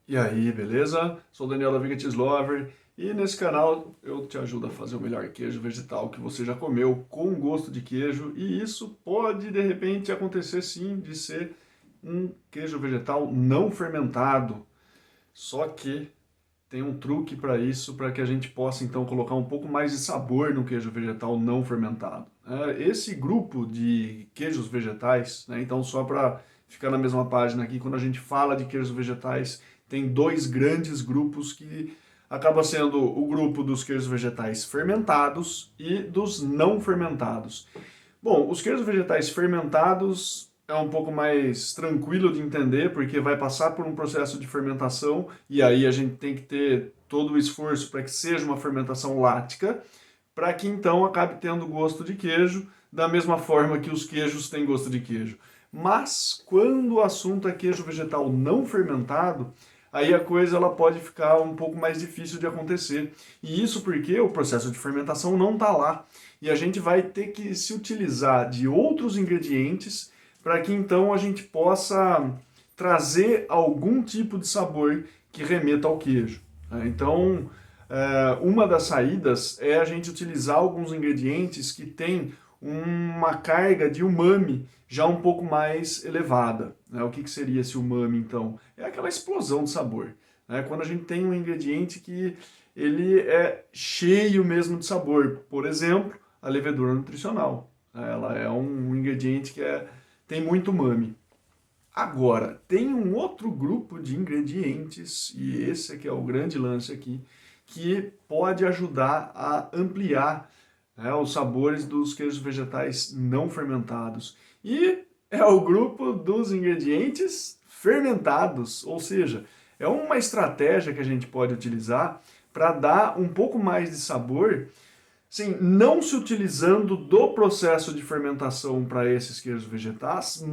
E aí, beleza? Sou Daniel da Vegan Cheese Lover e nesse canal eu te ajudo a fazer o melhor queijo vegetal que você já comeu com gosto de queijo, e isso pode de repente acontecer sim de ser um queijo vegetal não fermentado. Só que tem um truque para isso, para que a gente possa então colocar um pouco mais de sabor no queijo vegetal não fermentado. Esse grupo de queijos vegetais, né, então só para ficar na mesma página aqui, quando a gente fala de queijos vegetais, tem dois grandes grupos que acaba sendo o grupo dos queijos vegetais fermentados e dos não fermentados. Bom, os queijos vegetais fermentados é um pouco mais tranquilo de entender, porque vai passar por um processo de fermentação, e aí a gente tem que ter todo o esforço para que seja uma fermentação lática, para que então acabe tendo gosto de queijo, da mesma forma que os queijos têm gosto de queijo. Mas quando o assunto é queijo vegetal não fermentado, aí a coisa ela pode ficar um pouco mais difícil de acontecer. E isso porque o processo de fermentação não está lá. E a gente vai ter que se utilizar de outros ingredientes para que então a gente possa trazer algum tipo de sabor que remeta ao queijo. Então, uma das saídas é a gente utilizar alguns ingredientes que têm uma carga de umami já um pouco mais elevada. O que seria esse umami, então? É aquela explosão de sabor. Quando a gente tem um ingrediente que ele é cheio mesmo de sabor. Por exemplo, a levedura nutricional. Ela é um ingrediente que tem muito umami. Agora, tem um outro grupo de ingredientes, e esse aqui é o grande lance aqui, que pode ajudar a ampliar, os sabores dos queijos vegetais não fermentados. E é o grupo dos ingredientes fermentados, ou seja, é uma estratégia que a gente pode utilizar para dar um pouco mais de sabor, sim, não se utilizando do processo de fermentação para esses queijos vegetais,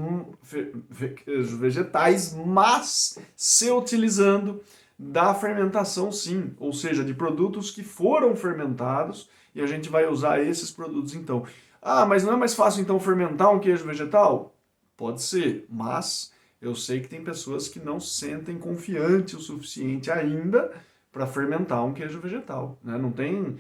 queijos vegetais, mas se utilizando da fermentação sim, ou seja, de produtos que foram fermentados, e a gente vai usar esses produtos então. Ah, mas não é mais fácil então fermentar um queijo vegetal? Pode ser, mas eu sei que tem pessoas que não se sentem confiantes o suficiente ainda para fermentar um queijo vegetal, né? Não tem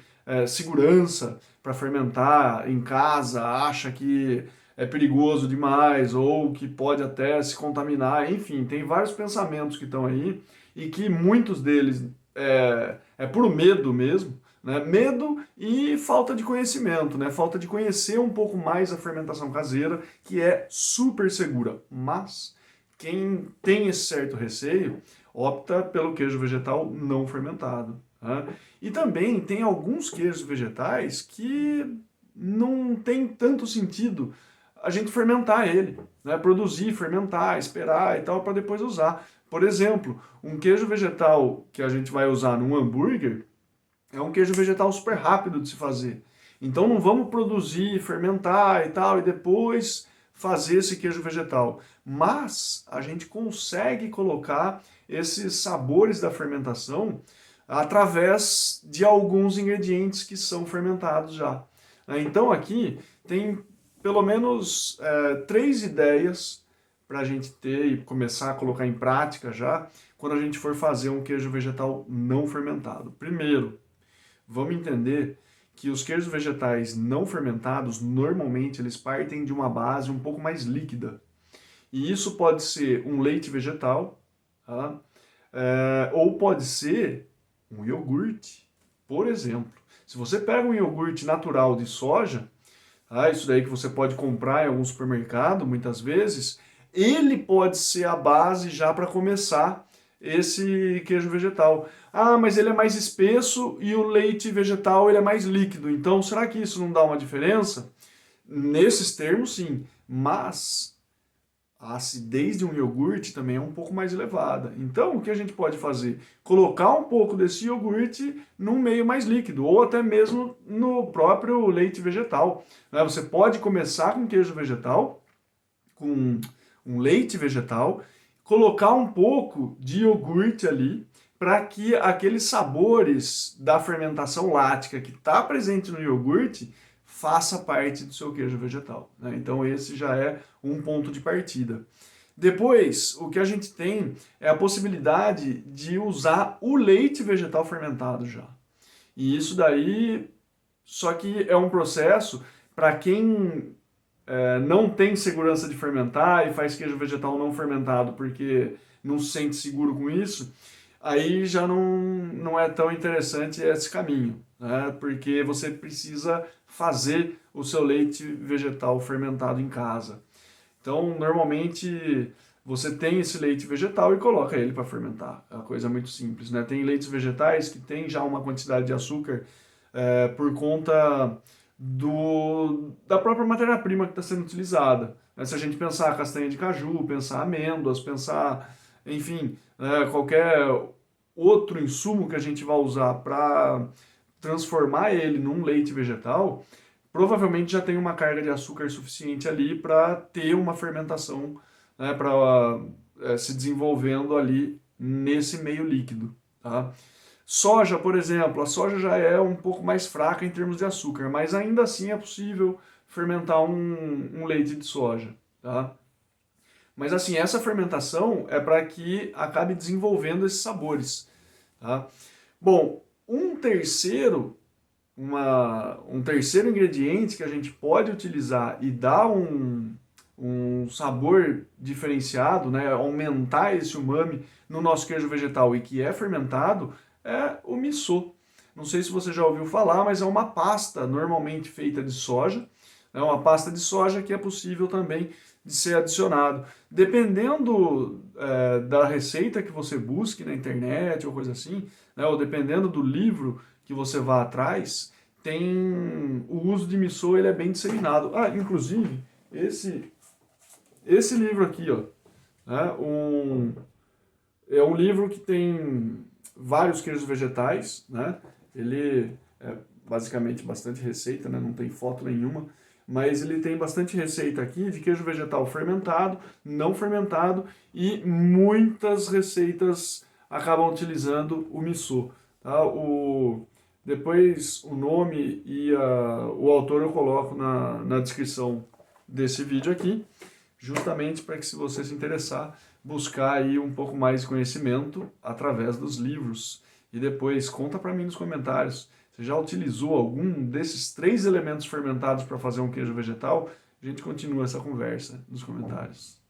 segurança para fermentar em casa, acha que é perigoso demais ou que pode até se contaminar, enfim, tem vários pensamentos que estão aí e que muitos deles é por medo mesmo, né? Medo e falta de conhecimento, né? Falta de conhecer um pouco mais a fermentação caseira, que é super segura, mas quem tem esse certo receio opta pelo queijo vegetal não fermentado. Tá? E também tem alguns queijos vegetais que não tem tanto sentido a gente fermentar ele, né? Produzir, fermentar, esperar e tal, para depois usar. Por exemplo, um queijo vegetal que a gente vai usar num hambúrguer é um queijo vegetal super rápido de se fazer. Então não vamos produzir, fermentar e tal, e depois fazer esse queijo vegetal. Mas a gente consegue colocar esses sabores da fermentação através de alguns ingredientes que são fermentados já. Então aqui tem pelo menos três ideias para a gente ter e começar a colocar em prática já quando a gente for fazer um queijo vegetal não fermentado. Primeiro, vamos entender que os queijos vegetais não fermentados, normalmente eles partem de uma base um pouco mais líquida. E isso pode ser um leite vegetal, tá? Ou pode ser um iogurte, por exemplo. Se você pega um iogurte natural de soja, tá? Isso daí que você pode comprar em algum supermercado, muitas vezes, ele pode ser a base já para começar esse queijo vegetal. Ah, mas ele é mais espesso e o leite vegetal ele é mais líquido. Então, será que isso não dá uma diferença? Nesses termos, sim. Mas a acidez de um iogurte também é um pouco mais elevada. Então, o que a gente pode fazer? Colocar um pouco desse iogurte num meio mais líquido, ou até mesmo no próprio leite vegetal. Você pode começar com queijo vegetal, com um leite vegetal, colocar um pouco de iogurte ali, para que aqueles sabores da fermentação lática que está presente no iogurte faça parte do seu queijo vegetal. Então esse já é um ponto de partida. Depois, o que a gente tem é a possibilidade de usar o leite vegetal fermentado já. E isso daí, só que é um processo para quem não tem segurança de fermentar e faz queijo vegetal não fermentado porque não se sente seguro com isso, aí já não é tão interessante esse caminho, né? Porque você precisa fazer o seu leite vegetal fermentado em casa. Então, normalmente você tem esse leite vegetal e coloca ele para fermentar. É uma coisa muito simples, né? Tem leites vegetais que tem já uma quantidade de açúcar por conta da própria matéria-prima que está sendo utilizada. Né? Se a gente pensar castanha de caju, pensar amêndoas, pensar, enfim, qualquer outro insumo que a gente vai usar para transformar ele num leite vegetal, provavelmente já tem uma carga de açúcar suficiente ali para ter uma fermentação, né, para se desenvolvendo ali nesse meio líquido. Tá? Soja, por exemplo, a soja já é um pouco mais fraca em termos de açúcar, mas ainda assim é possível fermentar um leite de soja. Tá? Mas assim, essa fermentação é para que acabe desenvolvendo esses sabores. Tá? Bom, um terceiro ingrediente que a gente pode utilizar e dar um sabor diferenciado, né, aumentar esse umami no nosso queijo vegetal e que é fermentado, é o miso. Não sei se você já ouviu falar, mas é uma pasta normalmente feita de soja. É uma pasta de soja que é possível também de ser adicionado. Dependendo da receita que você busque na internet ou coisa assim, né, ou dependendo do livro que você vá atrás, tem o uso de miso, ele é bem disseminado. Ah, inclusive, esse livro aqui, ó, né, é um livro que tem vários queijos vegetais, né? Ele é basicamente bastante receita, né? Não tem foto nenhuma, mas ele tem bastante receita aqui de queijo vegetal fermentado, não fermentado e muitas receitas acabam utilizando o miso, tá? Depois o nome e o autor eu coloco na descrição desse vídeo aqui, justamente para que, se você se interessar, buscar aí um pouco mais de conhecimento através dos livros. E depois conta para mim nos comentários, você já utilizou algum desses 3 elementos fermentados para fazer um queijo vegetal? A gente continua essa conversa nos comentários.